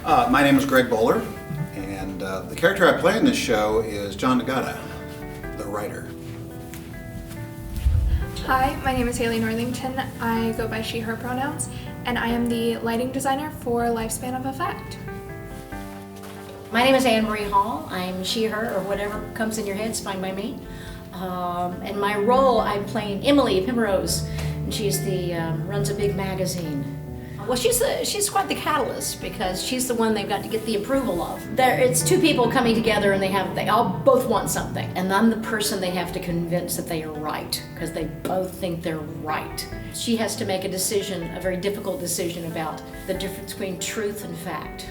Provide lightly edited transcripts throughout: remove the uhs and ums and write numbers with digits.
My name is Greg Bowler, and the character I play in this show is John Nagata, the writer. Hi, my name is Haley Northington. I go by she, her pronouns, and I am the lighting designer for Lifespan of a Fact. My name is Anne Marie Hall. I'm she, her, or whatever comes in your head, it's fine by me. And my role, I'm playing Emily Primrose, and she's the runs a big magazine. Well, she's quite the catalyst because she's the one they've got to get the approval of. It's two people coming together and they all both want something, and I'm the person they have to convince that they are right because they both think they're right. She has to make a decision, a very difficult decision about the difference between truth and fact.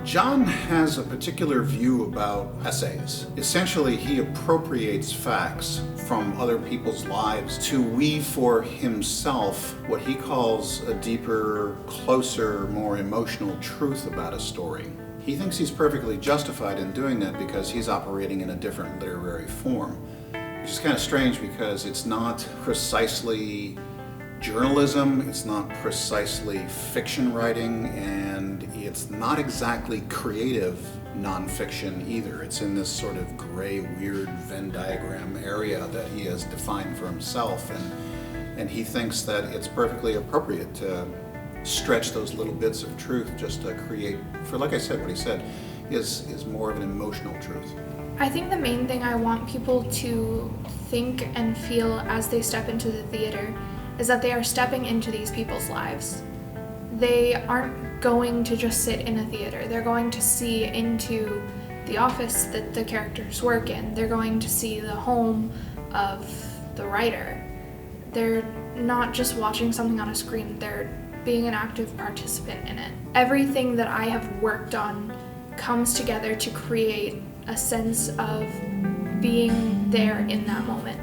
John has a particular view about essays. Essentially, he appropriates facts from other people's lives to weave for himself what he calls a deeper, closer, more emotional truth about a story. He thinks he's perfectly justified in doing that because he's operating in a different literary form, which is kind of strange because it's not precisely journalism, it's not precisely fiction writing, and it's not exactly creative nonfiction either. It's in this sort of gray, weird Venn diagram area that he has defined for himself, and he thinks that it's perfectly appropriate to stretch those little bits of truth just to create, for like I said, what he said is more of an emotional truth. I think the main thing I want people to think and feel as they step into the theater is that they are stepping into these people's lives. They aren't going to just sit in a theater. They're going to see into the office that the characters work in. They're going to see the home of the writer. They're not just watching something on a screen, they're being an active participant in it. Everything that I have worked on comes together to create a sense of being there in that moment.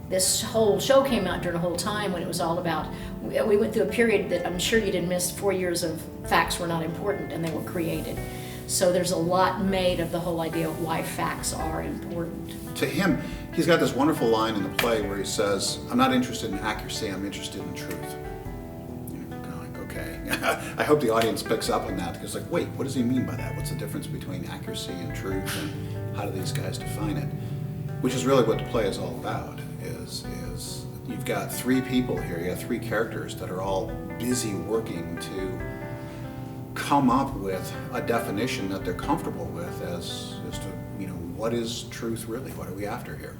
This whole show came out during a whole time when it was all about, we went through a period that I'm sure you didn't miss. 4 years of facts were not important and they were created. So there's a lot made of the whole idea of why facts are important. To him, he's got this wonderful line in the play where he says, "I'm not interested in accuracy, I'm interested in truth." You're kind of like, okay. I hope the audience picks up on that because like, wait, what does he mean by that? What's the difference between accuracy and truth, and how do these guys define it? Which is really what the play is all about. Is you've got three people here, you got three characters that are all busy working to come up with a definition that they're comfortable with as to, what is truth really? What are we after here?